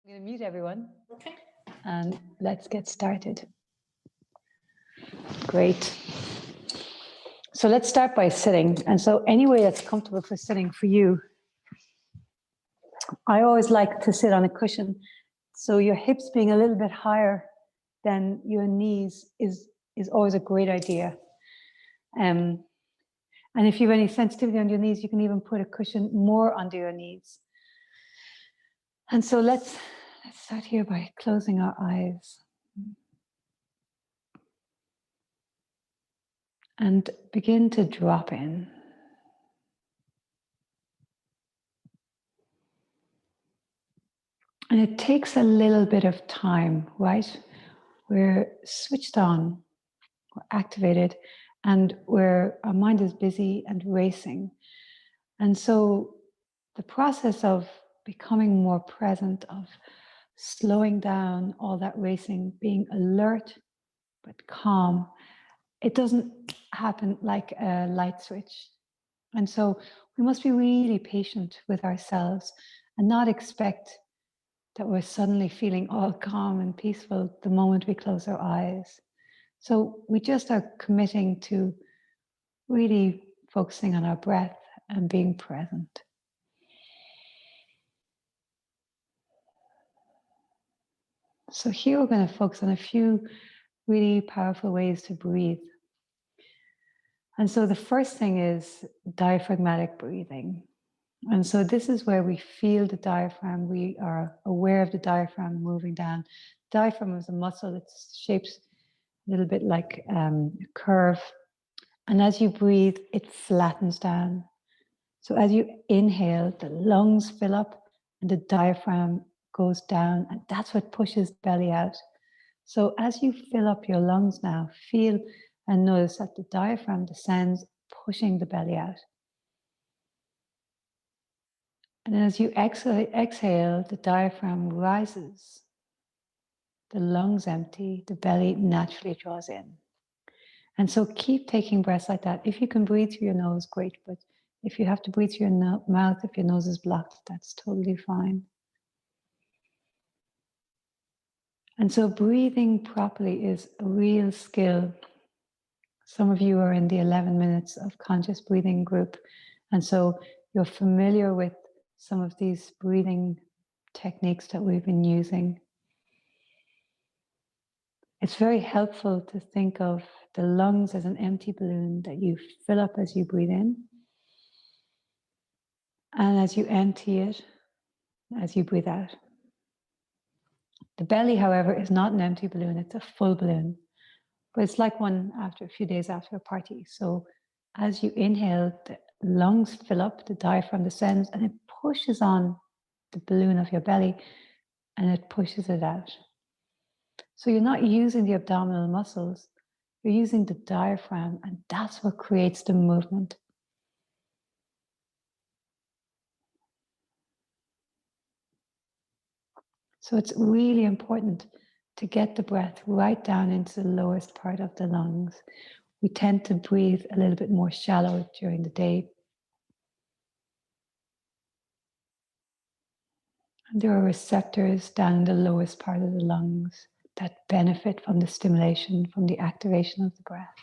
I'm going to mute everyone. Okay. And let's get started. Great. So let's start by sitting. And so any way that's comfortable for sitting for you. I always like to sit on a cushion. So your hips being a little bit higher than your knees is always a great idea. And if you have any sensitivity on your knees, you can even put a cushion more under your knees. And so let's start here by closing our eyes. And begin to drop in. And it takes a little bit of time, right? We're switched on, we're activated, and our mind is busy and racing. And so the process of becoming more present, of slowing down all that racing, being alert but calm, it doesn't happen like a light switch. And so we must be really patient with ourselves and not expect that we're suddenly feeling all calm and peaceful the moment we close our eyes. So we just are committing to really focusing on our breath and being present. So here we're going to focus on a few really powerful ways to breathe. And so the first thing is diaphragmatic breathing. And so this is where we feel the diaphragm. We are aware of the diaphragm moving down. Diaphragm is a muscle. It's shaped a little bit like a curve. And as you breathe, it flattens down. So as you inhale, the lungs fill up and the diaphragm goes down. And that's what pushes the belly out. So as you fill up your lungs now, feel and notice that the diaphragm descends, pushing the belly out. And as you exhale, the diaphragm rises, the lungs empty, the belly naturally draws in. And so keep taking breaths like that. If you can breathe through your nose, great. But if you have to breathe through your mouth, if your nose is blocked, that's totally fine. And so breathing properly is a real skill. Some of you are in the 11 minutes of conscious breathing group. And so you're familiar with some of these breathing techniques that we've been using. It's very helpful to think of the lungs as an empty balloon that you fill up as you breathe in. And as you empty it, as you breathe out. The belly, however, is not an empty balloon, it's a full balloon. But it's like one after a few days after a party. So as you inhale, the lungs fill up, the diaphragm descends, and it pushes on the balloon of your belly, and it pushes it out. So you're not using the abdominal muscles, you're using the diaphragm, and that's what creates the movement. So it's really important to get the breath right down into the lowest part of the lungs. We tend to breathe a little bit more shallow during the day. And there are receptors down in the lowest part of the lungs that benefit from the stimulation, from the activation of the breath.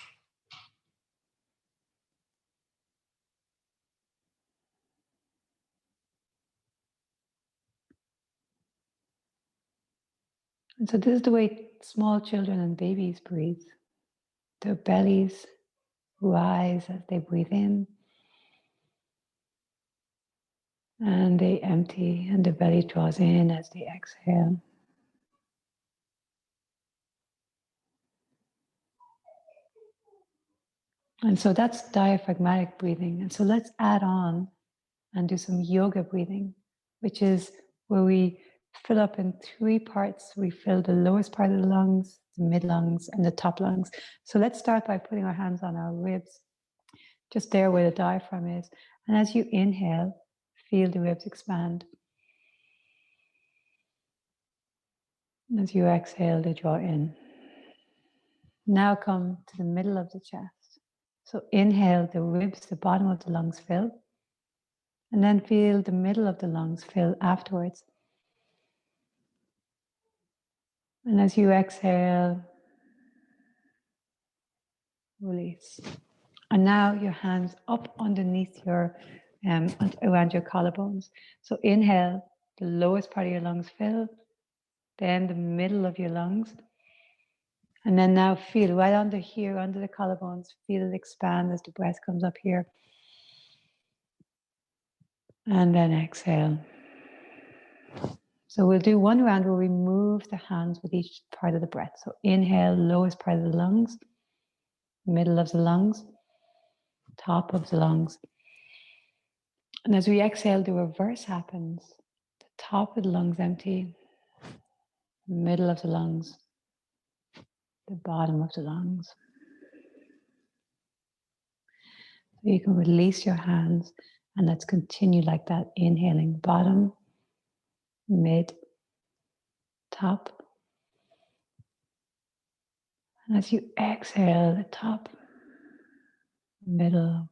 And so this is the way small children and babies breathe. Their bellies rise as they breathe in. And they empty, and the belly draws in as they exhale. And so that's diaphragmatic breathing. And so let's add on and do some yoga breathing, which is where we fill up in three parts. We fill the lowest part of the lungs, the mid lungs, and the top lungs. So let's start by putting our hands on our ribs, just there where the diaphragm is. And as you inhale, feel the ribs expand. And as you exhale, they draw in. Now come to the middle of the chest. So inhale, the ribs, the bottom of the lungs fill. And then feel the middle of the lungs fill afterwards. And as you exhale, release. And now your hands up underneath your, around your collarbones. So inhale, the lowest part of your lungs fill, then the middle of your lungs. And then now feel right under here, under the collarbones, feel it expand as the breath comes up here. And then exhale. So we'll do one round where we move the hands with each part of the breath. So inhale, lowest part of the lungs, middle of the lungs, top of the lungs. And as we exhale, the reverse happens. The top of the lungs empty, middle of the lungs, the bottom of the lungs. So you can release your hands and let's continue like that, inhaling bottom, mid, top. And as you exhale, the top, middle,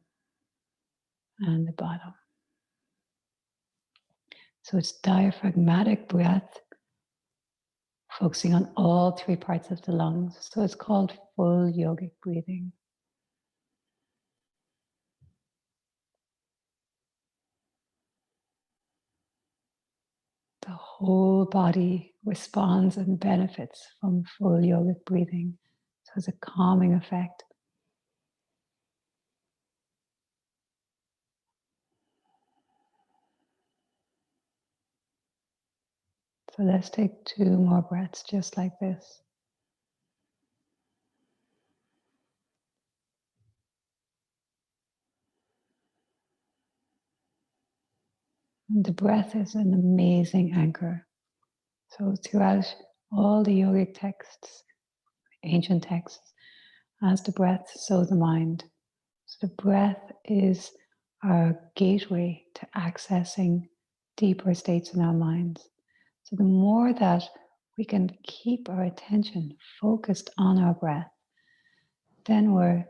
and the bottom. So it's diaphragmatic breath, focusing on all three parts of the lungs. So it's called full yogic breathing. The whole body responds and benefits from full yogic breathing. So it's a calming effect. So let's take 2 more breaths just like this. And the breath is an amazing anchor. So throughout all the yogic texts, ancient texts, as the breath, so the mind. So the breath is our gateway to accessing deeper states in our minds. So the more that we can keep our attention focused on our breath, then we're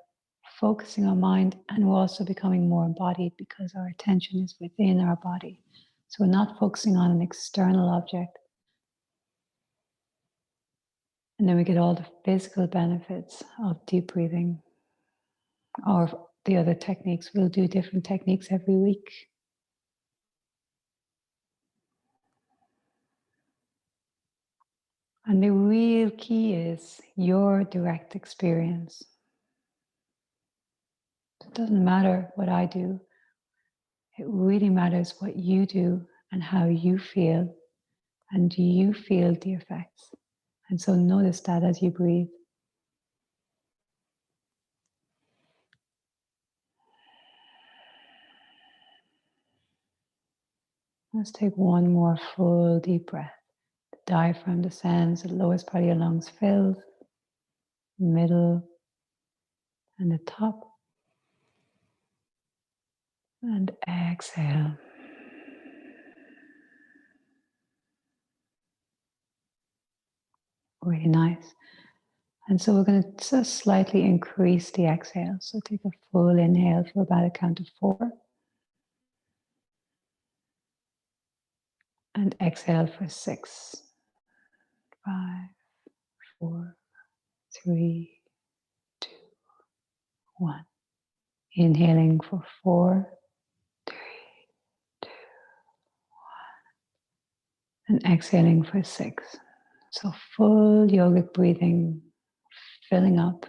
focusing our mind and we're also becoming more embodied because our attention is within our body. So we're not focusing on an external object. And then we get all the physical benefits of deep breathing or the other techniques. We'll do different techniques every week. And the real key is your direct experience. It doesn't matter what I do. It really matters what you do and how you feel. And do you feel the effects? And so notice that as you breathe. Let's take one more full deep breath. The diaphragm descends, the lowest part of your lungs fills, middle, and the top. And exhale. Really nice. And so we're going to just slightly increase the exhale. So take a full inhale for about a count of 4. And exhale for 6, 5, 4, 3, 2, 1. Inhaling for 4, 3, 2, 1. And exhaling for 6. So full yogic breathing, filling up.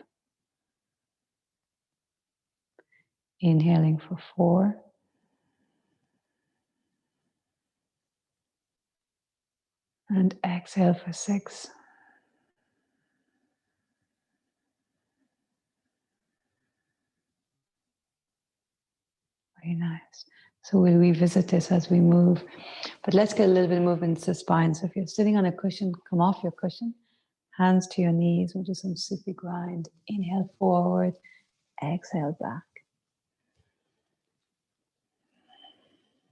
Inhaling for 4. And exhale for 6. Very nice. So we'll revisit this as we move. But let's get a little bit of movement to the spine. So if you're sitting on a cushion, come off your cushion. Hands to your knees. We'll do some soupy grind. Inhale forward. Exhale back.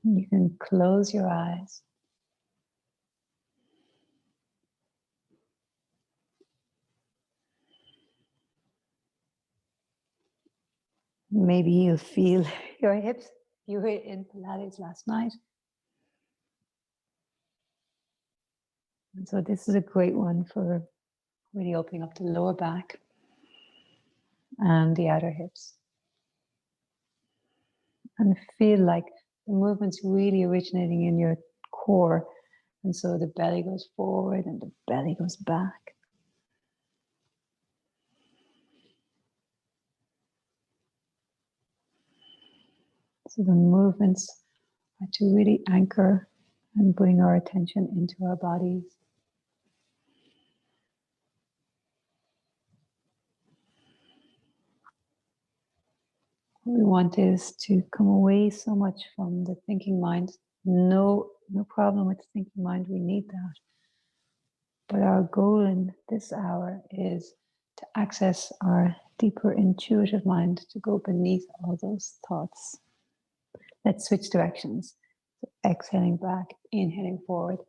You can close your eyes. Maybe you'll feel your hips. You were in Pilates last night. And so this is a great one for really opening up the lower back and the outer hips. And feel like the movement's really originating in your core. And so the belly goes forward and the belly goes back. So the movements are to really anchor and bring our attention into our bodies. What we want is to come away so much from the thinking mind. No problem with the thinking mind, we need that. But our goal in this hour is to access our deeper intuitive mind, to go beneath all those thoughts. Let's switch directions. So exhaling back, inhaling forward.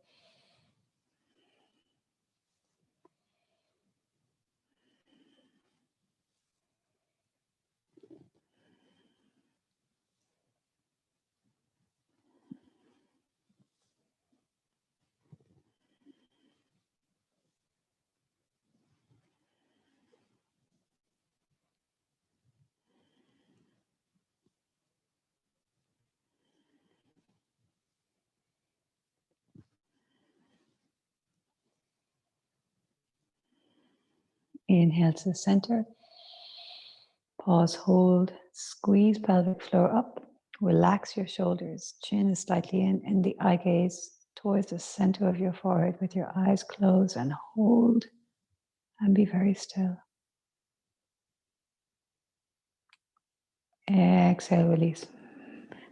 Inhale to the center. Pause, hold, squeeze pelvic floor up. Relax your shoulders. Chin is slightly in, and the eye gaze towards the center of your forehead with your eyes closed, and hold and be very still. Exhale, release.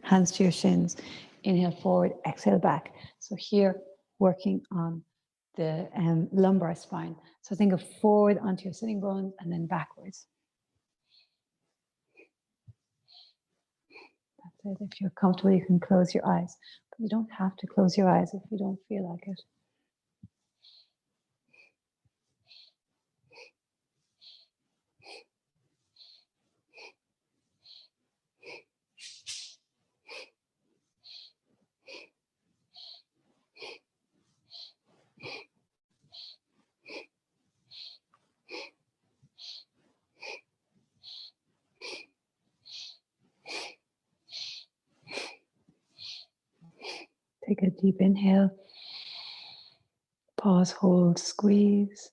Hands to your shins. Inhale forward, exhale back. So here, working on the lumbar spine. So think of forward onto your sitting bones and then backwards. That's it. If you're comfortable, you can close your eyes. But you don't have to close your eyes if you don't feel like it. Take a deep inhale. Pause, hold, squeeze.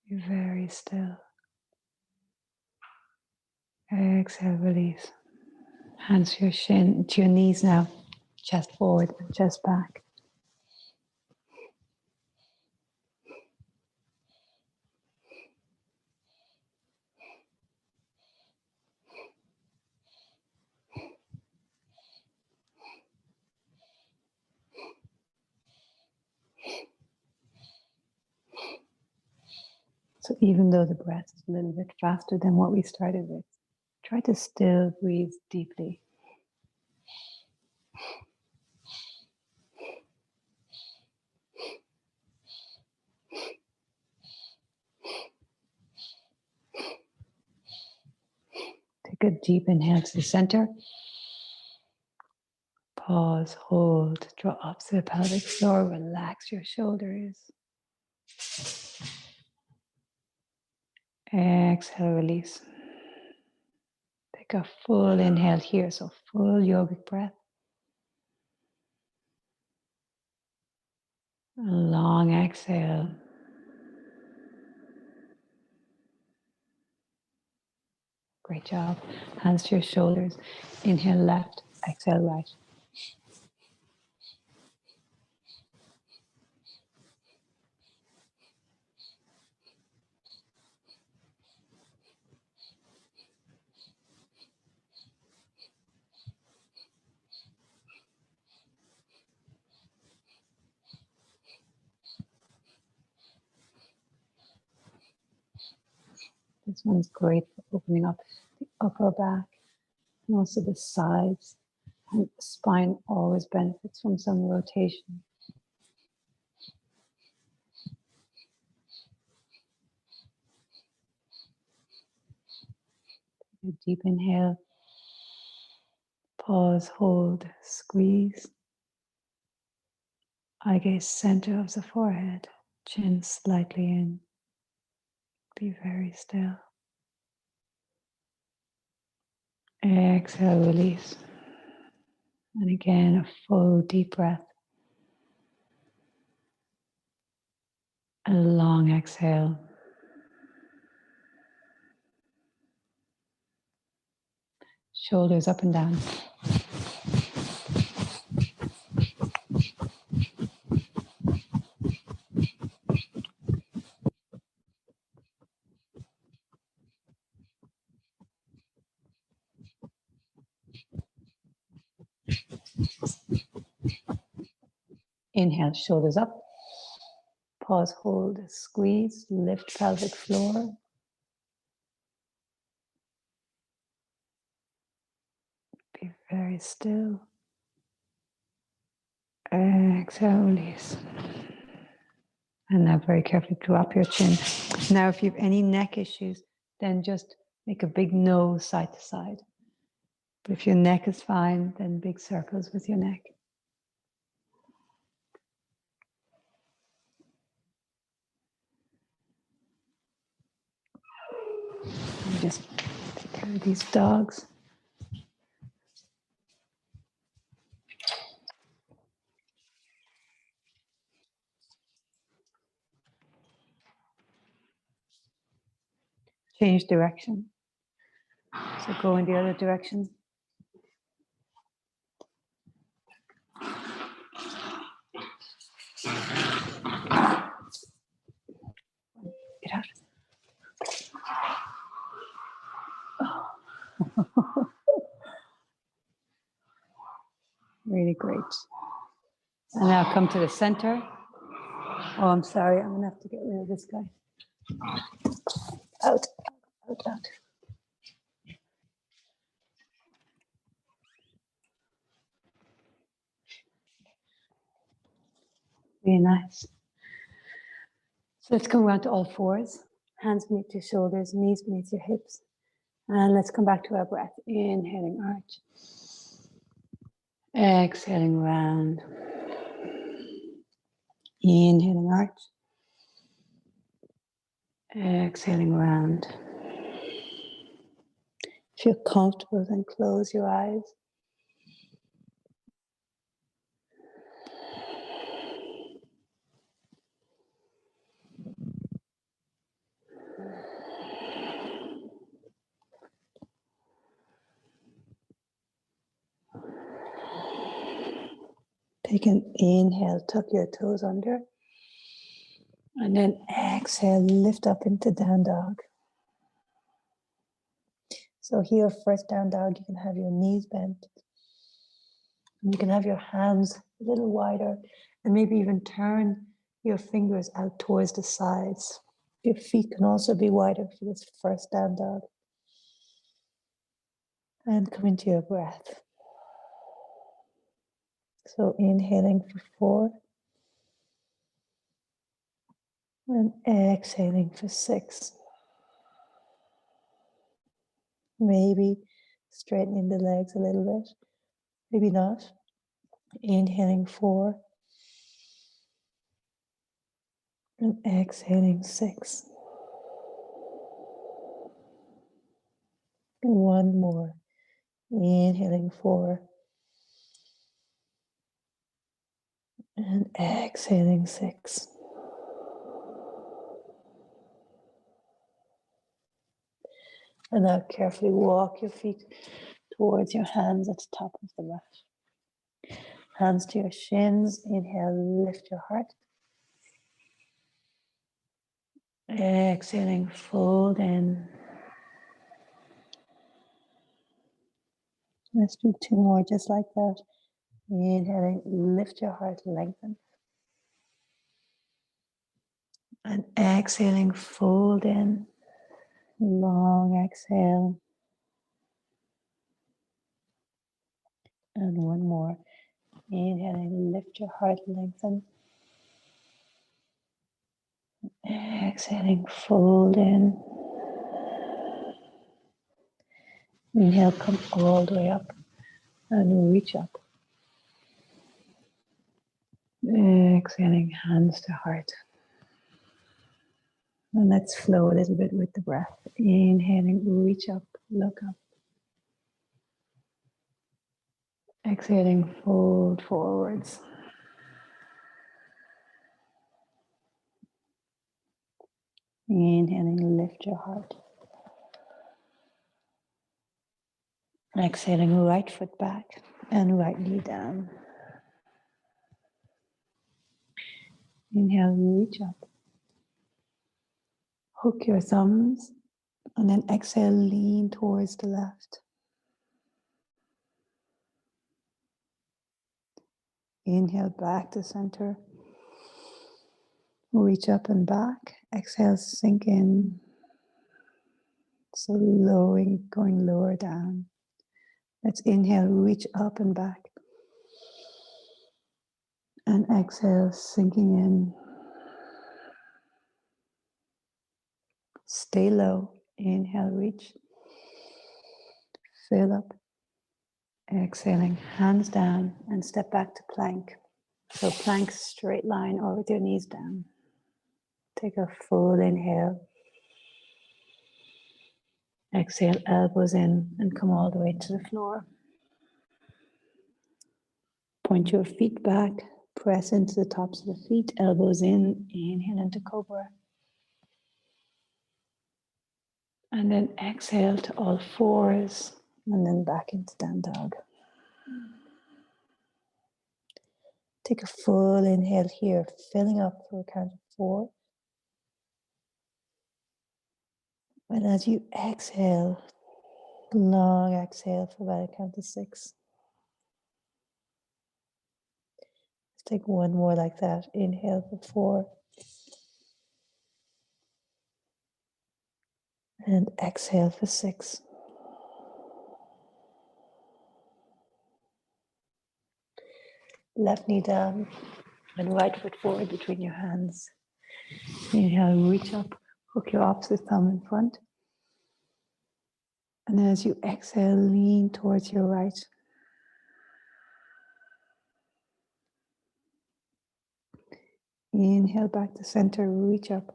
You're very still. Exhale, release. Hands to your knees now. Chest forward and chest back. So even though the breath is a little bit faster than what we started with, try to still breathe deeply. Take a deep inhale to the center. Pause, hold, draw up to the pelvic floor, relax your shoulders. Exhale, release. Take a full inhale here, so full yogic breath. A long exhale. Great job. Hands to your shoulders. Inhale left, exhale right. This one's great for opening up the upper back and also the sides. And the spine always benefits from some rotation. Take a deep inhale. Pause, hold, squeeze. Eye gaze center of the forehead, chin slightly in. Be very still. Exhale, release. And again, a full deep breath. A long exhale. Shoulders up and down. Inhale, shoulders up. Pause, hold, squeeze, lift pelvic floor. Be very still. Exhale, release. And now very carefully drop your chin. Now if you have any neck issues, then just make a big nose side to side. But if your neck is fine, then big circles with your neck. And just take care of these dogs. Change direction. So go in the other direction. Get out. Oh. Really great. And now come to the center. Oh, I'm sorry. I'm going to have to get rid of this guy. Out, out, out. Really nice. So let's come around to all fours. Hands beneath your shoulders, knees beneath your hips. And let's come back to our breath. Inhaling, arch. Exhaling, round. Inhaling, arch. Exhaling, round. If you're comfortable, then close your eyes. Take an inhale, tuck your toes under. And then exhale, lift up into down dog. So here, first down dog, you can have your knees bent. You can have your hands a little wider and maybe even turn your fingers out towards the sides. Your feet can also be wider for this first down dog. And come into your breath. So inhaling for 4. And exhaling for 6. Maybe straightening the legs a little bit. Maybe not. Inhaling 4. And exhaling 6. And one more. Inhaling 4. And exhaling 6. And now carefully walk your feet towards your hands at the top of the mat. Hands to your shins. Inhale, lift your heart. Exhaling, fold in. Let's do 2 more just like that. Inhaling, lift your heart, lengthen. And exhaling, fold in. Long exhale. And one more. Inhaling, lift your heart, lengthen. Exhaling, fold in. Inhale, come all the way up. and reach up. Exhaling, hands to heart. And let's flow a little bit with the breath. Inhaling, reach up, look up. Exhaling, fold forwards. Inhaling, lift your heart. Exhaling, right foot back and right knee down. Inhale, reach up. Hook your thumbs and then exhale, lean towards the left. Inhale, back to center. Reach up and back. Exhale, sink in. So lowering, going lower down. Let's inhale, reach up and back. And exhale, sinking in. Stay low. Inhale, reach. Fill up. Exhaling, hands down and step back to plank. So plank, straight line or with your knees down. Take a full inhale. Exhale, elbows in and come all the way to the floor. Point your feet back. Press into the tops of the feet, elbows in. Inhale into cobra. And then exhale to all fours and then back into down dog. Take a full inhale here, filling up for a count of 4. And as you exhale, long exhale for about a count of 6. Let's take one more like that. Inhale for 4. And exhale for 6. Left knee down and right foot forward between your hands. Inhale, reach up, hook your opposite thumb in front. And as you exhale, lean towards your right. Inhale back to center, reach up.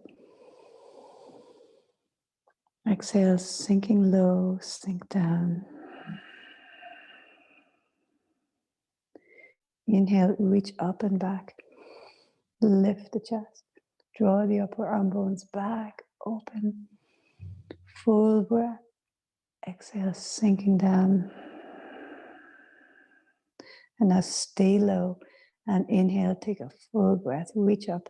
Exhale, sinking low, sink down. Inhale, reach up and back. Lift the chest. Draw the upper arm bones back, open. Full breath. Exhale, sinking down. And now stay low. And inhale, take a full breath. Reach up.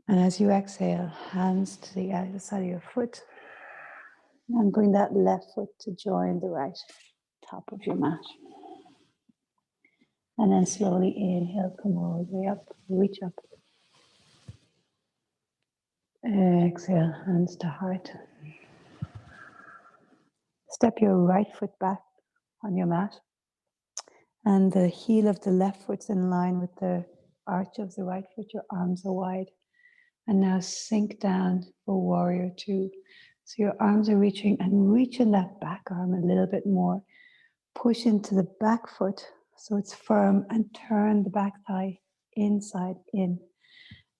And as you exhale, hands to the other side of your foot. And bring that left foot to join the right top of your mat. And then slowly inhale, come all the way up, reach up. Exhale, hands to heart. Step your right foot back on your mat. And the heel of the left foot's in line with the arch of the right foot. Your arms are wide. And now sink down for warrior 2. So your arms are reaching and reaching that back arm a little bit more. Push into the back foot so it's firm and turn the back thigh inside in.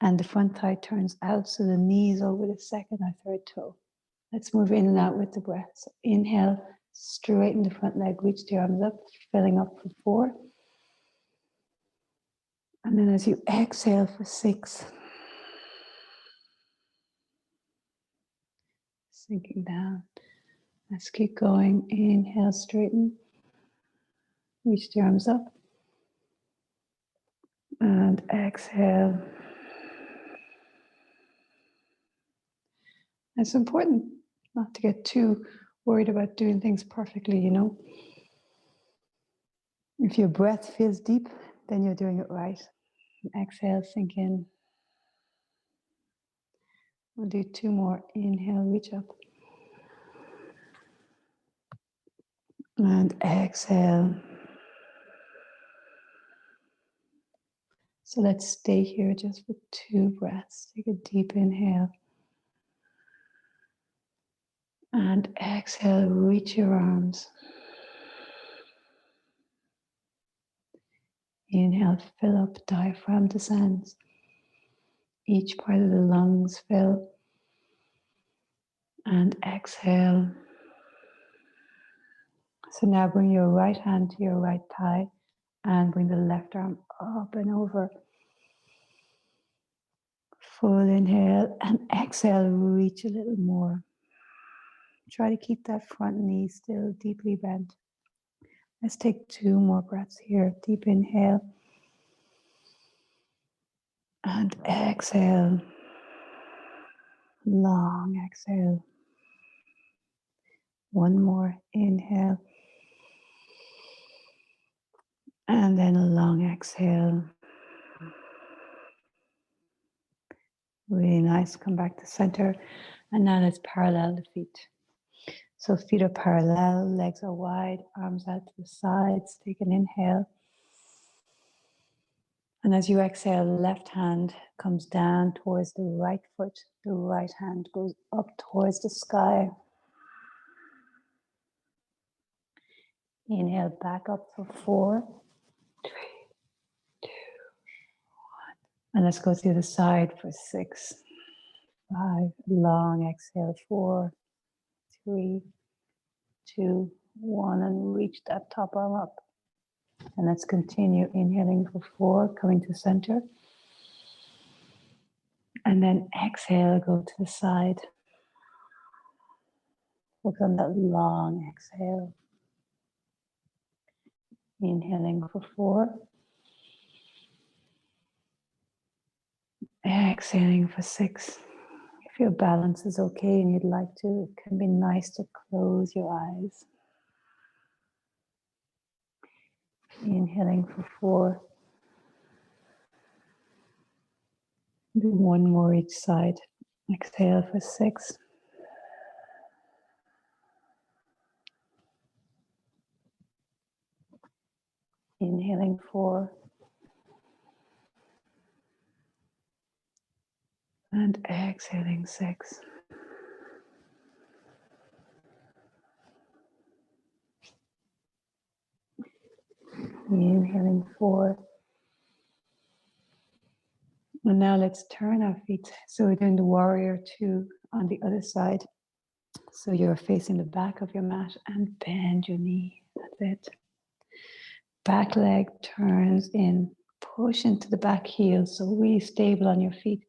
And the front thigh turns out so the knees over the second or third toe. Let's move in and out with the breath. So inhale, straighten the front leg, reach the arms up, filling up for 4. And then as you exhale for 6. Sinking down. Let's keep going. Inhale, straighten. Reach the arms up. And exhale. It's important not to get too worried about doing things perfectly, you know. If your breath feels deep, then you're doing it right. And exhale, sink in. We'll do 2 more. Inhale, reach up. And exhale. So let's stay here just for 2 breaths. Take a deep inhale. And exhale, reach your arms. Inhale, fill up, diaphragm descends. Each part of the lungs fill. And exhale. So now bring your right hand to your right thigh and bring the left arm up and over. Full inhale and exhale, reach a little more. Try to keep that front knee still deeply bent. Let's take 2 more breaths here. Deep inhale and exhale. Long exhale. One more inhale. And then a long exhale. Really nice. Come back to center. And now let's parallel the feet. So feet are parallel, legs are wide, arms out to the sides. Take an inhale. And as you exhale, left hand comes down towards the right foot. The right hand goes up towards the sky. Inhale back up for 4, 3, 2, 1. And let's go to the other side for 6, 5. Long exhale, 4, 3, 2, 1. And reach that top arm up. And let's continue inhaling for 4, coming to center. And then exhale, go to the side. Focus on that long exhale. Inhaling for 4. Exhaling for 6. If your balance is okay and you'd like to, it can be nice to close your eyes. Inhaling for 4. Do 1 more each side. Exhale for 6. Inhaling 4. And exhaling 6. Inhaling 4. And now let's turn our feet. So we're doing the warrior 2 on the other side. So you're facing the back of your mat and bend your knee. That's it. Back leg turns in. Push into the back heel. So really stable on your feet.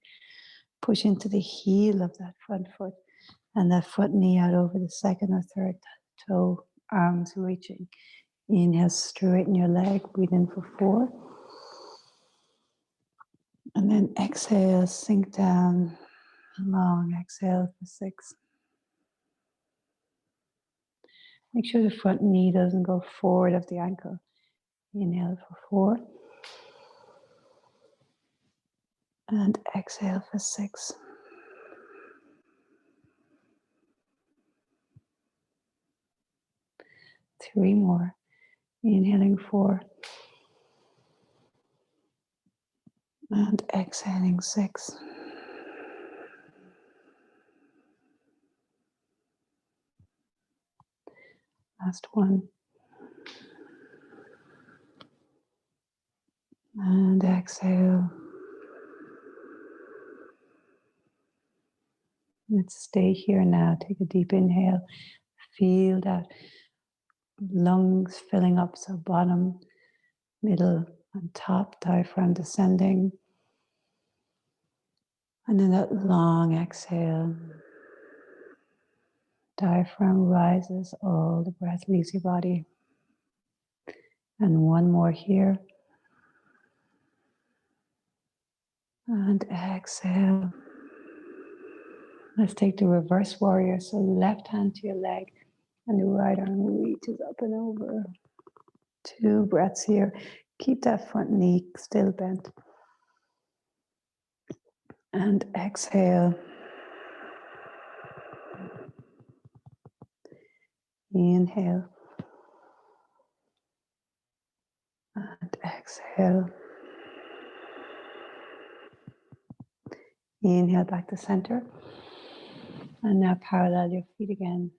Push into the heel of that front foot. And that front knee out over the second or third toe. Arms reaching. Inhale, straighten your leg. Breathe in for 4. And then exhale, sink down. Long exhale for 6. Make sure the front knee doesn't go forward of the ankle. Inhale for 4. And exhale for 6. Three more. Inhaling 4. And exhaling 6. Last one. And exhale. Let's stay here now. Take a deep inhale. Feel that lungs filling up. So bottom, middle, and top. Diaphragm descending. And then that long exhale. Diaphragm rises. All the breath leaves your body. And one more here. And exhale. Let's take the reverse warrior. So left hand to your leg and the right arm reaches up and over. 2 breaths here. Keep that front knee still bent. And exhale. Inhale. And exhale. Inhale back to center. And now parallel your feet again.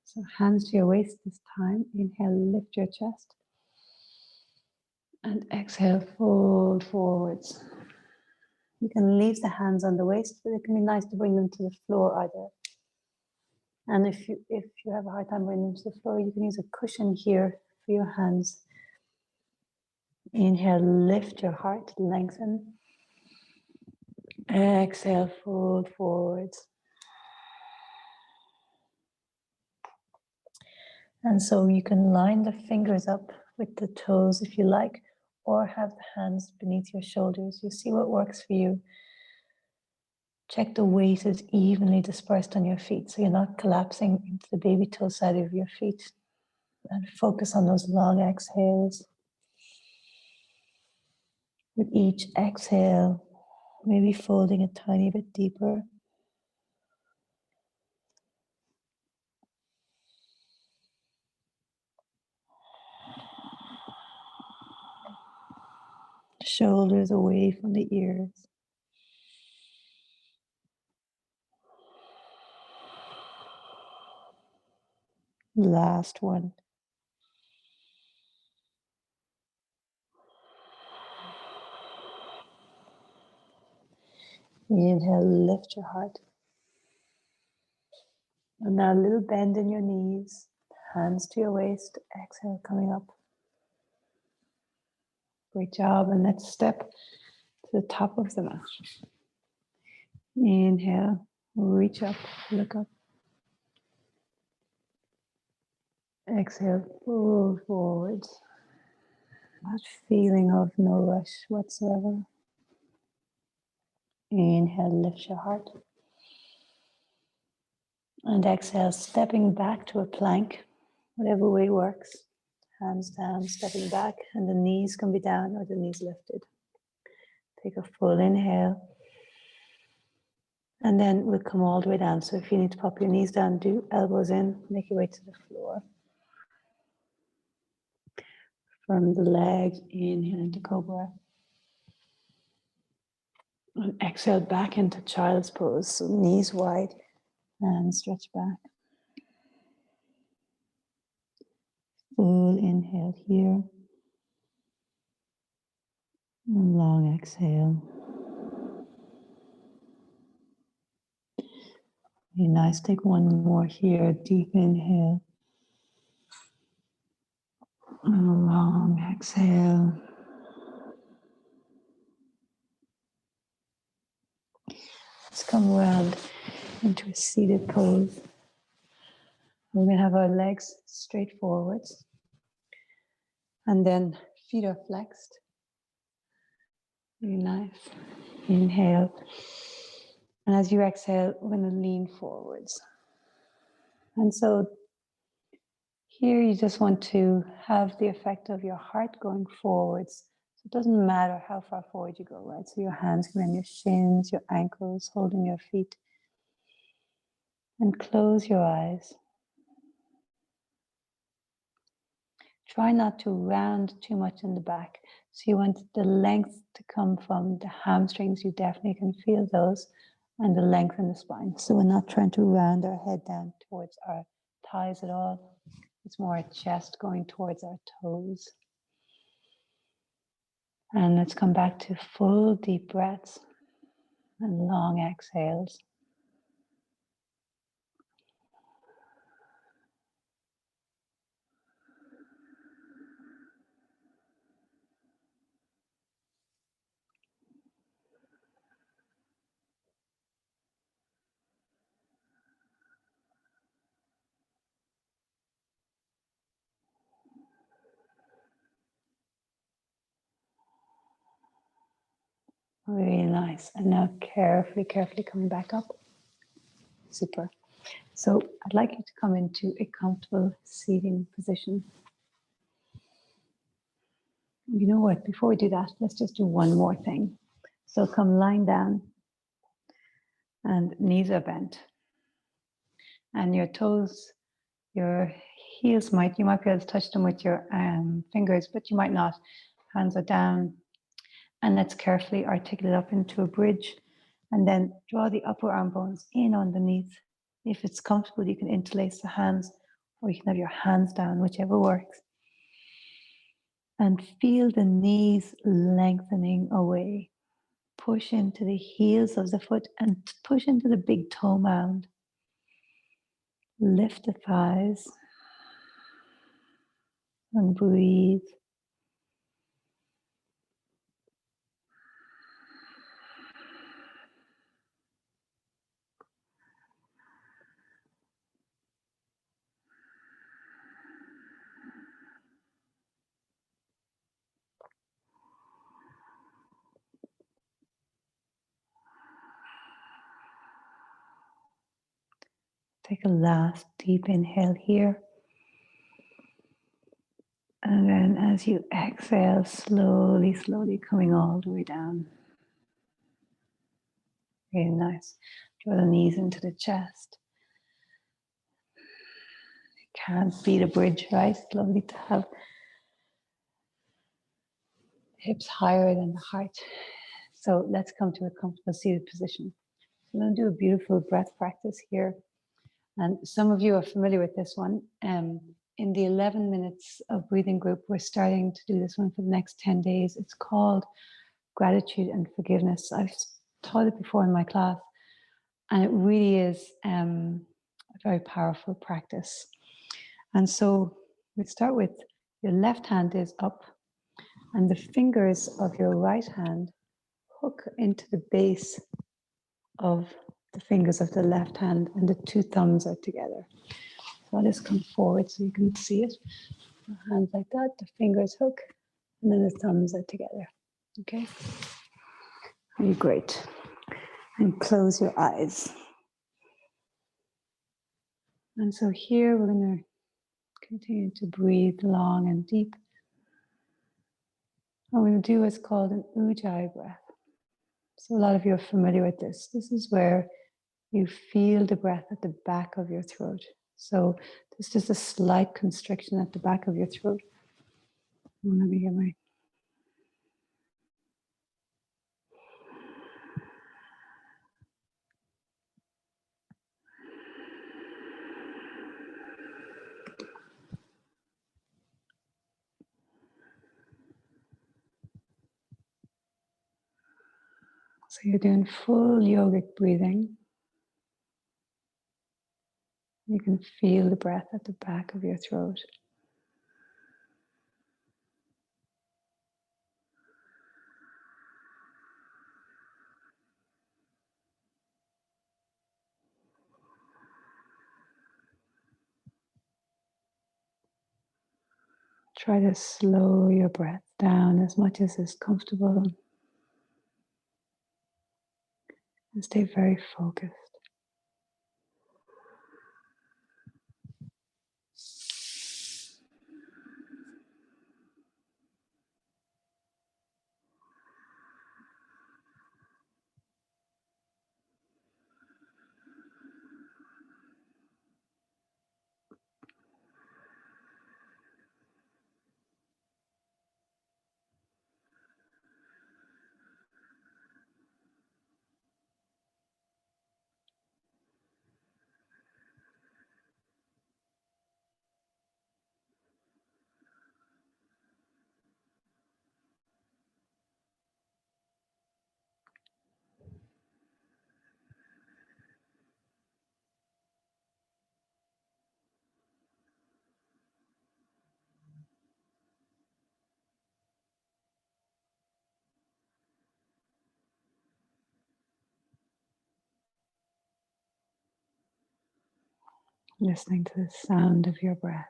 So hands to your waist this time. Inhale, lift your chest. And exhale, fold forwards. You can leave the hands on the waist, but it can be nice to bring them to the floor either. And if you have a hard time bringing them to the floor, you can use a cushion here for your hands. Inhale, lift your heart, lengthen. Exhale, fold forwards. And so you can line the fingers up with the toes if you like, or have the hands beneath your shoulders. You see what works for you. Check the weight is evenly dispersed on your feet, so you're not collapsing into the baby toe side of your feet. And focus on those long exhales. With each exhale, maybe folding a tiny bit deeper. Shoulders away from the ears. Last one. Inhale, lift your heart. And now a little bend in your knees. Hands to your waist. Exhale, coming up. Great job. And let's step to the top of the mat. Inhale, reach up, look up. Exhale, fold forwards. That feeling of no rush whatsoever. Inhale, lift your heart. And exhale, stepping back to a plank, whatever way works. Hands down, stepping back, and the knees can be down or the knees lifted. Take a full inhale. And then we'll come all the way down. So if you need to pop your knees down, do elbows in, make your way to the floor. From the legs, inhale into cobra. And exhale back into child's pose. So knees wide and stretch back. Full inhale here. And long exhale. Be nice. Take one more here. Deep inhale. And a long exhale. Let's come around into a seated pose. We're going to have our legs straight forwards. And then feet are flexed. Very nice. Inhale. And as you exhale, we're going to lean forwards. And so here you just want to have the effect of your heart going forwards. So it doesn't matter how far forward you go, right? So your hands can be on your shins, your ankles, holding your feet. And close your eyes. Try not to round too much in the back. So you want the length to come from the hamstrings. You definitely can feel those. And the length in the spine. So we're not trying to round our head down towards our thighs at all. It's more a chest going towards our toes. And let's come back to full deep breaths and long exhales. Really nice. And now carefully coming back up. Super. So I'd like you to come into a comfortable seating position. You know what? Before we do that, let's just do one more thing. So come lying down and knees are bent. And your toes, your heels you might be able to touch them with your fingers, but you might not. Hands are down. And let's carefully articulate up into a bridge and then draw the upper arm bones in underneath. If it's comfortable, you can interlace the hands or you can have your hands down, whichever works. And feel the knees lengthening away. Push into the heels of the foot and push into the big toe mound. Lift the thighs and breathe. Take a last deep inhale here. And then as you exhale, slowly, slowly coming all the way down. Very nice. Draw the knees into the chest. You can't beat a bridge, right? It's lovely to have hips higher than the heart. So let's come to a comfortable seated position. I'm going to do a beautiful breath practice here. And some of you are familiar with this one. In the 11 minutes of breathing group, we're starting to do this one for the next 10 days. It's called Gratitude and Forgiveness. I've taught it before in my class, and it really is a very powerful practice. And so we start with your left hand is up, and the fingers of your right hand hook into the base of the fingers of the left hand, and the two thumbs are together. So I'll just come forward so you can see it. Hands like that, the fingers hook, and then the thumbs are together. Okay? Very great. And close your eyes. And so here we're going to continue to breathe long and deep. What we're going to do is called an ujjayi breath. So a lot of you are familiar with this. This is where you feel the breath at the back of your throat. So there's just a slight constriction at the back of your throat. Let me get my... So you're doing full yogic breathing. You can feel the breath at the back of your throat. Try to slow your breath down as much as is comfortable and stay very focused. Listening to the sound of your breath.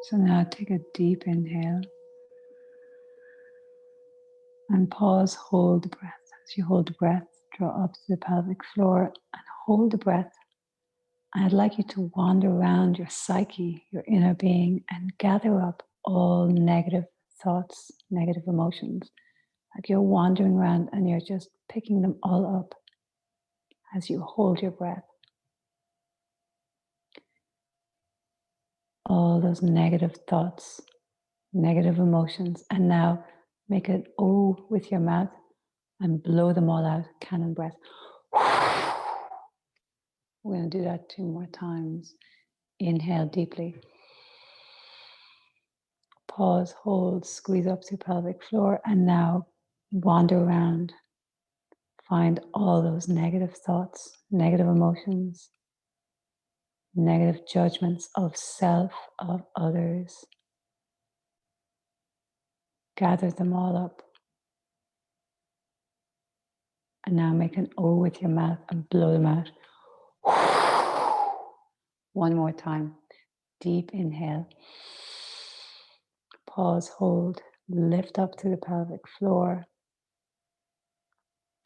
So now take a deep inhale and pause, hold the breath. As you hold the breath, draw up to the pelvic floor and hold the breath. I'd like you to wander around your psyche, your inner being, and gather up all negative thoughts, negative emotions. Like you're wandering around and you're just picking them all up as you hold your breath. All those negative thoughts, negative emotions. And now make an O with your mouth and blow them all out, cannon breath. We're going to do that 2 more times. Inhale deeply. Pause, hold, squeeze up to pelvic floor, and now wander around. Find all those negative thoughts, negative emotions, negative judgments of self, of others. Gather them all up. And now make an O with your mouth and blow them out. One more time. Deep inhale. Pause, hold, lift up to the pelvic floor.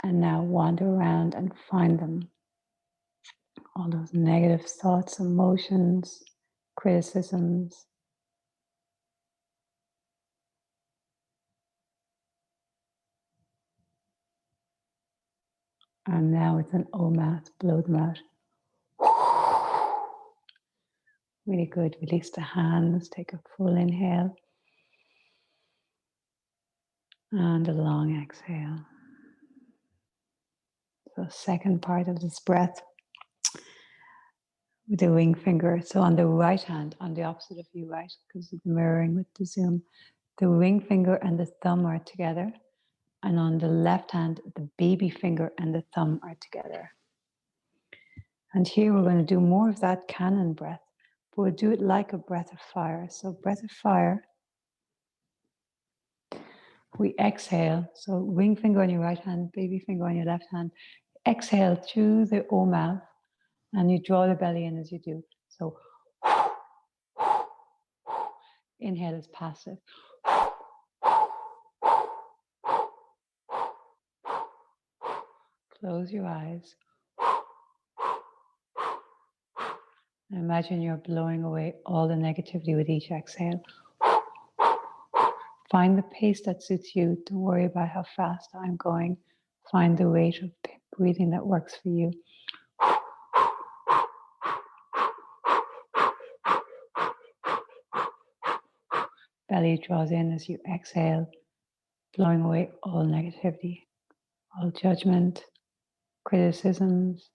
And now wander around and find them. All those negative thoughts, emotions, criticisms. And now with an O mouth, blow them out. Really good. Release the hands. Take a full inhale. And a long exhale. So second part of this breath with the ring finger. So on the right hand, on the opposite of you, right? Because of the mirroring with the zoom. The ring finger and the thumb are together. And on the left hand, the baby finger and the thumb are together. And here we're going to do more of that cannon breath, but we'll do it like a breath of fire. So breath of fire, we exhale. So ring finger on your right hand, baby finger on your left hand. Exhale through the O mouth, and you draw the belly in as you do. So inhale is passive. Close your eyes. And imagine you're blowing away all the negativity with each exhale. Find the pace that suits you. Don't worry about how fast I'm going. Find the rate of breathing that works for you. Belly draws in as you exhale, blowing away all negativity, all judgment, criticisms.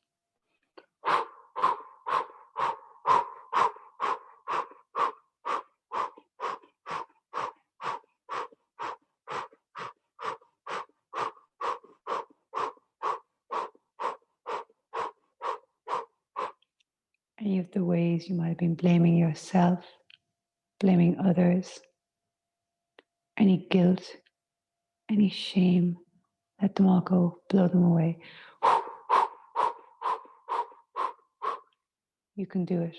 Any of the ways you might have been blaming yourself, blaming others, any guilt, any shame, let them all go, blow them away. You can do it.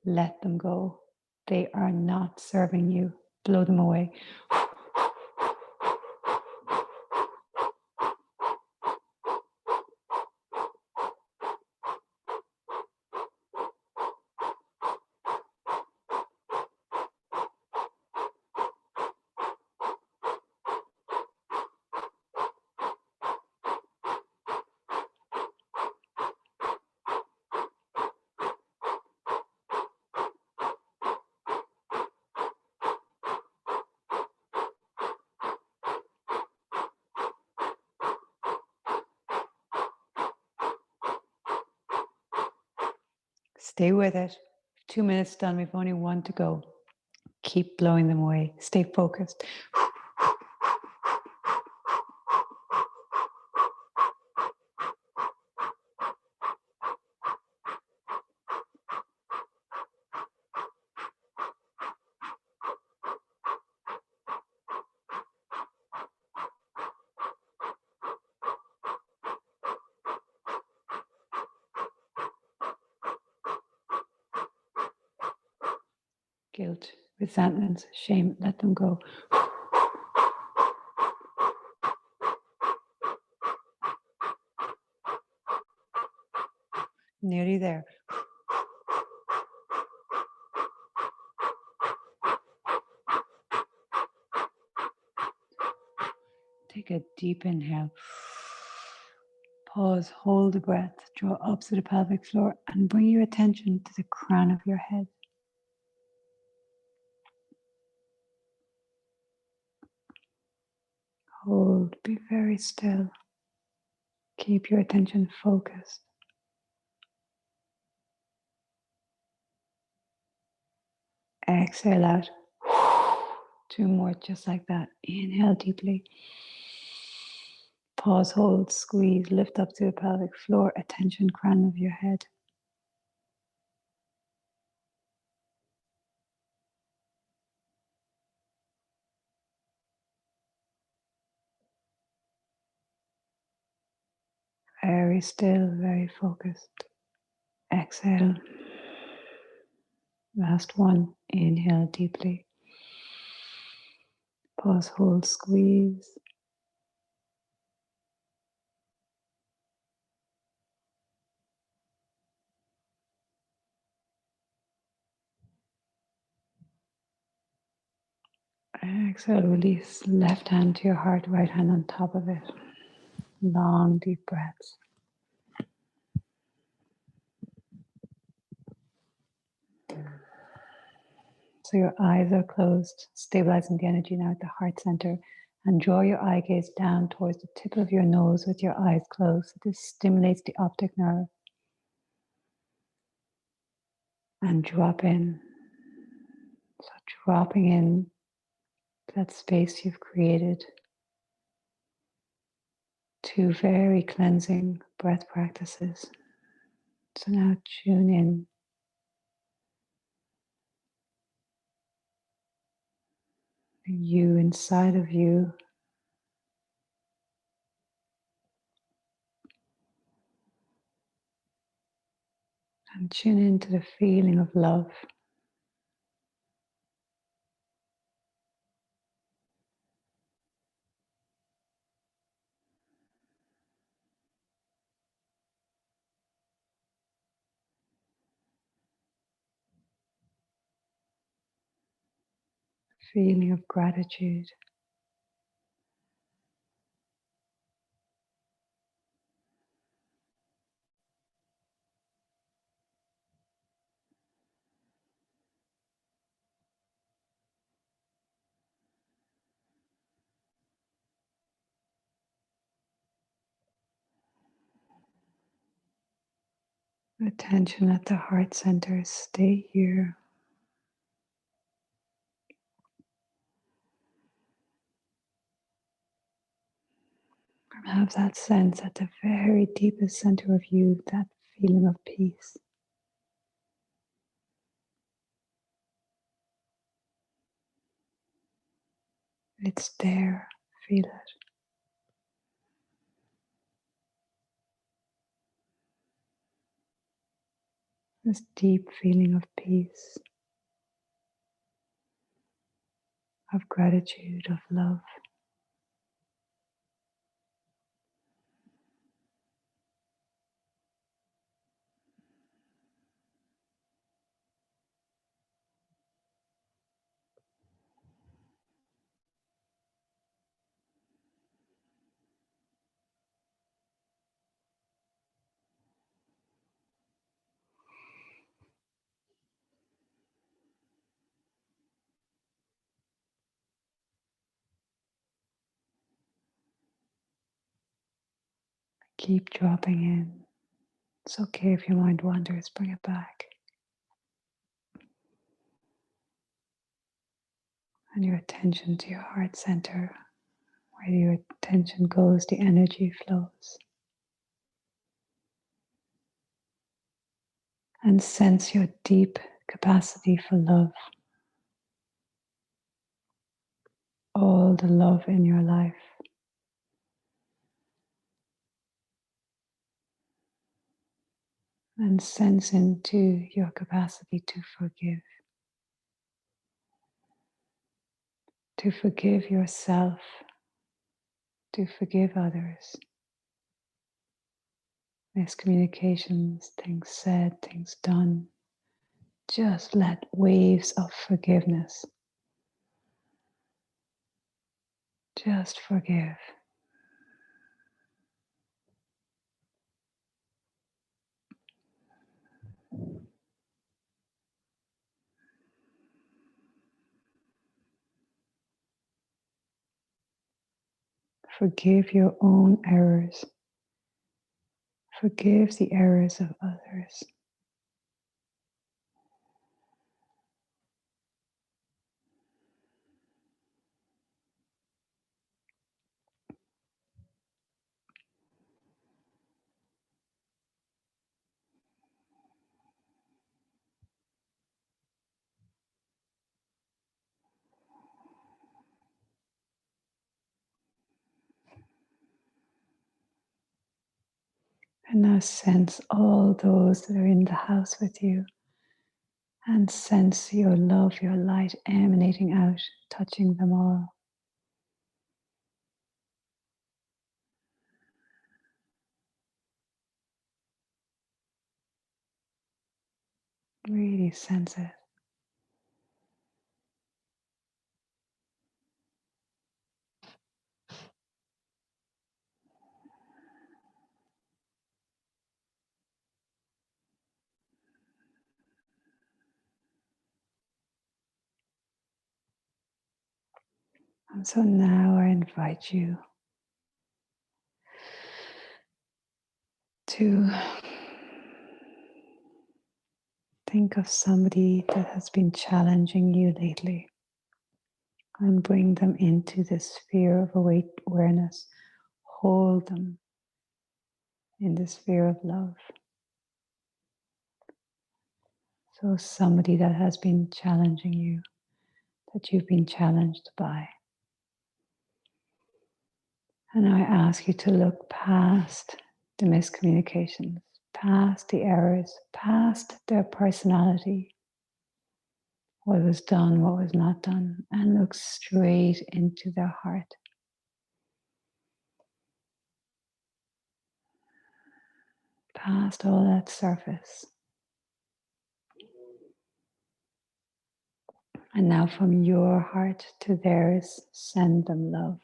Let them go. They are not serving you. Blow them away. Stay with it. 2 minutes done. We've only 1 to go. Keep blowing them away. Stay focused. Guilt, resentment, shame, let them go. Nearly there. Take a deep inhale. Pause, hold the breath, draw up to the pelvic floor, and bring your attention to the crown of your head. Hold, be very still. Keep your attention focused. Exhale out. 2 more, just like that. Inhale deeply. Pause, hold, squeeze, lift up to the pelvic floor, attention, crown of your head. Very still, very focused. Exhale. Last one. Inhale deeply. Pause, hold, squeeze. Exhale, release. Left hand to your heart, right hand on top of it. Long, deep breaths. So your eyes are closed, stabilizing the energy now at the heart center. And draw your eye gaze down towards the tip of your nose with your eyes closed. This stimulates the optic nerve. And drop in. So dropping in that space you've created. 2 very cleansing breath practices. So now tune in. You inside of you. And tune into the feeling of love. Feeling of gratitude. Attention at the heart center. Stay here. Have that sense at the very deepest center of you, that feeling of peace. It's there. Feel it. This deep feeling of peace, of gratitude, of love. Keep dropping in. It's okay if your mind wanders, bring it back. And your attention to your heart center. Where your attention goes, the energy flows. And sense your deep capacity for love. All the love in your life. And sense into your capacity to forgive. To forgive yourself. To forgive others. Miscommunications, things said, things done. Just let waves of forgiveness. Just forgive. Forgive your own errors. Forgive the errors of others. And now sense all those that are in the house with you, and sense your love, your light emanating out, touching them all. Really sense it. And so now I invite you to think of somebody that has been challenging you lately and bring them into this sphere of awareness. Hold them in the sphere of love. So somebody that has been challenging you, that you've been challenged by. And I ask you to look past the miscommunications, past the errors, past their personality, what was done, what was not done, and look straight into their heart. Past all that surface. And now from your heart to theirs, send them love.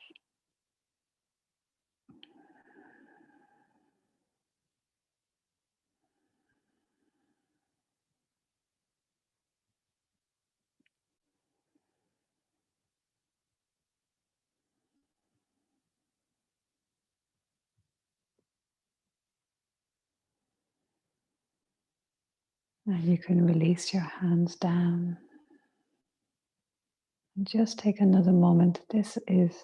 And you can release your hands down. And just take another moment. This is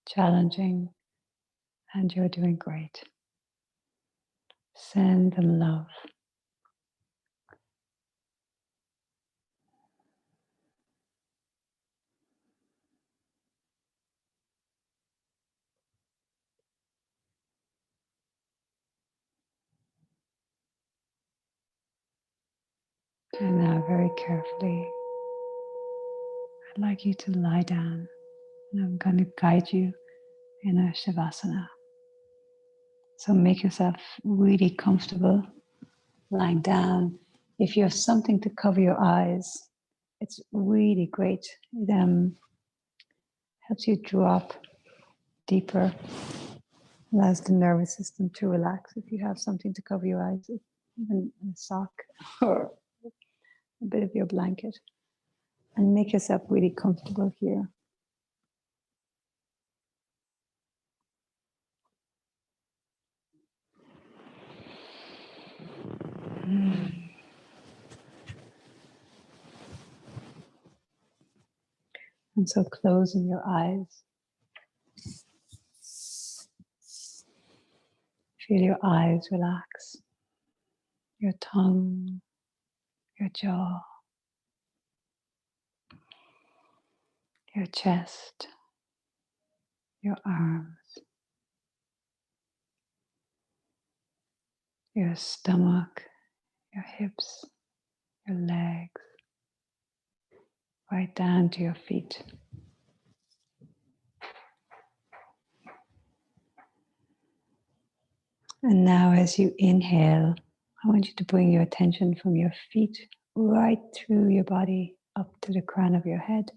challenging and you're doing great. Send them love. And now very carefully, I'd like you to lie down. And I'm going to guide you in a Shavasana. So make yourself really comfortable lying down. If you have something to cover your eyes, it's really great. It helps you drop deeper, allows the nervous system to relax. If you have something to cover your eyes, even a sock or a bit of your blanket, and make yourself really comfortable here. And so closing your eyes, feel your eyes relax, your tongue, your jaw, your chest, your arms, your stomach, your hips, your legs, right down to your feet. And now as you inhale, I want you to bring your attention from your feet right through your body up to the crown of your head.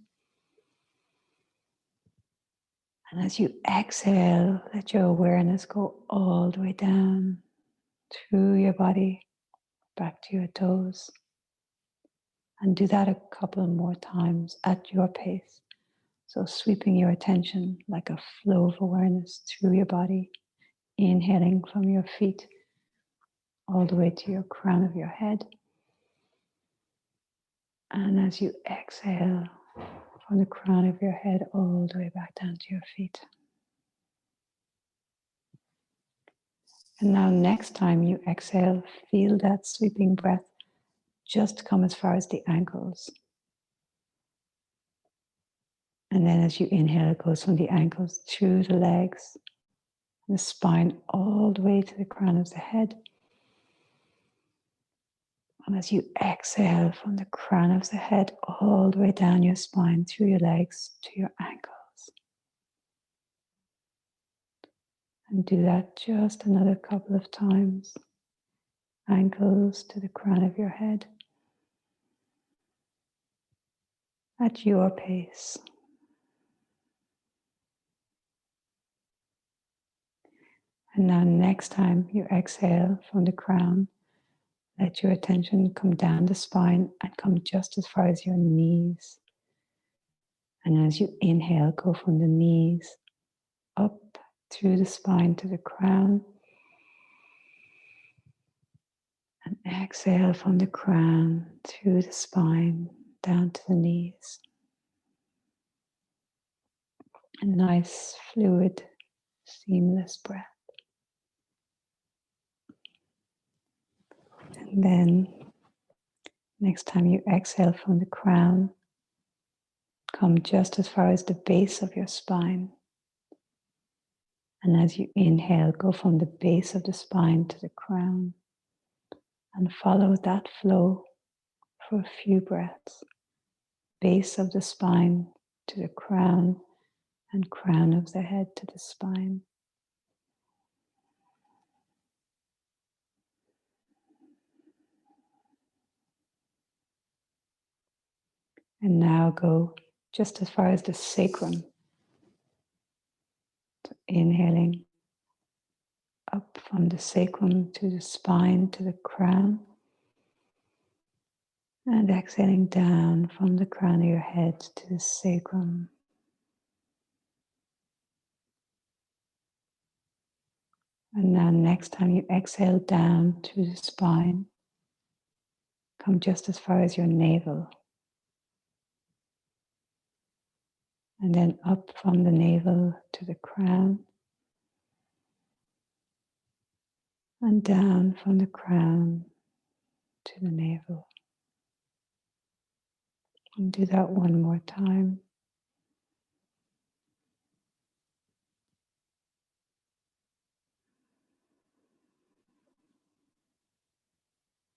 And as you exhale, let your awareness go all the way down through your body, back to your toes. And do that a couple more times at your pace. So sweeping your attention like a flow of awareness through your body, inhaling from your feet all the way to your crown of your head. And as you exhale from the crown of your head all the way back down to your feet. And now next time you exhale, feel that sweeping breath just come as far as the ankles. And then as you inhale, it goes from the ankles through the legs, the spine all the way to the crown of the head. And as you exhale from the crown of the head all the way down your spine, through your legs to your ankles. And do that just another couple of times. Ankles to the crown of your head. At your pace. And now next time you exhale from the crown, let your attention come down the spine and come just as far as your knees. And as you inhale, go from the knees up through the spine to the crown. And exhale from the crown through the spine down to the knees. A nice, fluid, seamless breath. And then next time you exhale from the crown, come just as far as the base of your spine. And as you inhale, go from the base of the spine to the crown. And follow that flow for a few breaths. Base of the spine to the crown, and crown of the head to the spine. And now go just as far as the sacrum. So inhaling up from the sacrum to the spine to the crown. And exhaling down from the crown of your head to the sacrum. And now next time you exhale down to the spine, come just as far as your navel. And then up from the navel to the crown. And down from the crown to the navel. And do that one more time.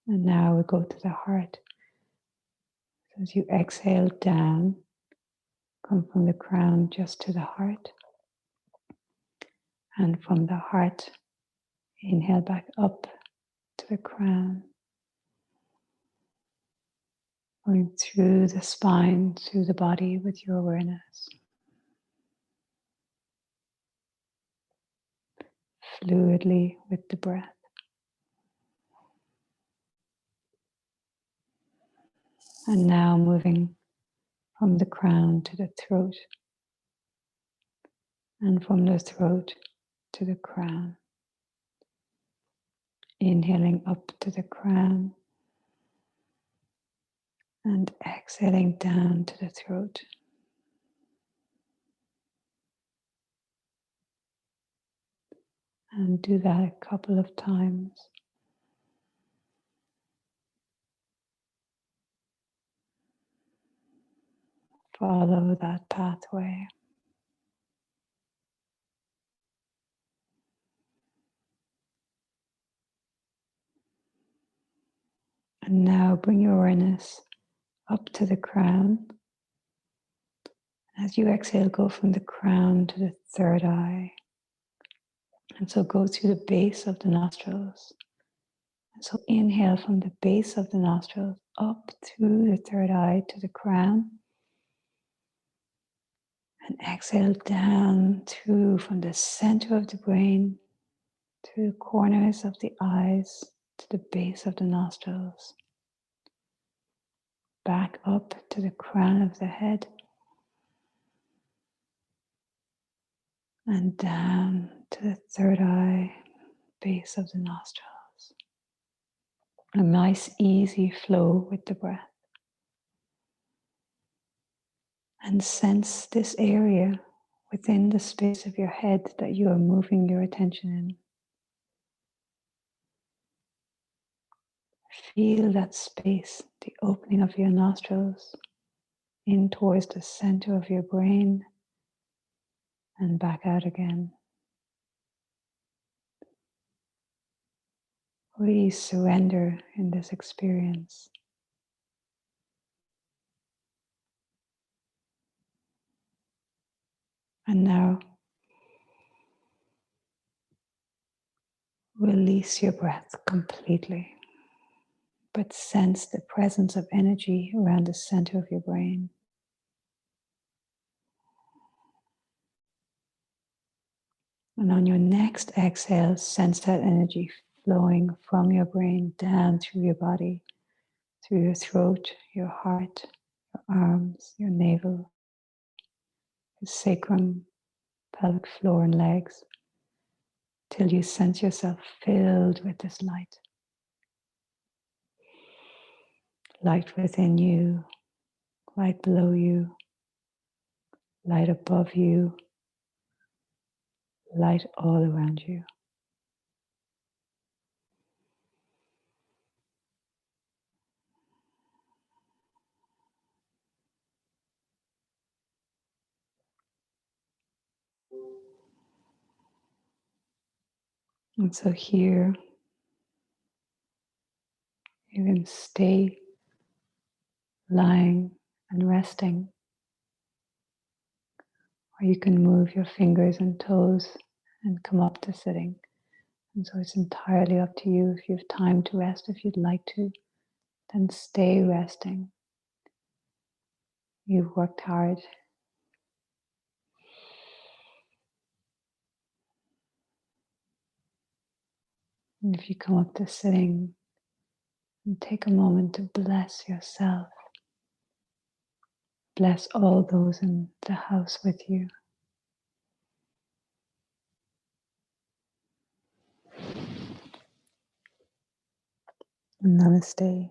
And now we go to the heart. So as you exhale down, come from the crown just to the heart. And from the heart, inhale back up to the crown. Going through the spine, through the body with your awareness. Fluidly with the breath. And now moving from the crown to the throat. And from the throat to the crown. Inhaling up to the crown. And exhaling down to the throat. And do that a couple of times. Follow that pathway. And now bring your awareness up to the crown. As you exhale, go from the crown to the third eye. And so go through the base of the nostrils. And so inhale from the base of the nostrils up through the third eye to the crown. And exhale down through from the center of the brain, through the corners of the eyes, to the base of the nostrils. Back up to the crown of the head. and down to the third eye, base of the nostrils. A nice easy flow with the breath. And sense this area within the space of your head that you are moving your attention in. Feel that space, the opening of your nostrils in towards the center of your brain and back out again. Really surrender in this experience. And now release your breath completely, but sense the presence of energy around the center of your brain. And on your next exhale, sense that energy flowing from your brain down through your body, through your throat, your heart, your arms, your navel, your sacrum, pelvic floor and legs, till you sense yourself filled with this light. Light within you, light below you, light above you, light all around you. And so here, you can stay lying and resting, or you can move your fingers and toes and come up to sitting. And so it's entirely up to you. If you have time to rest, if you'd like to, then stay resting. You've worked hard. And if you come up to sitting, and take a moment to bless yourself. Bless all those in the house with you. Namaste.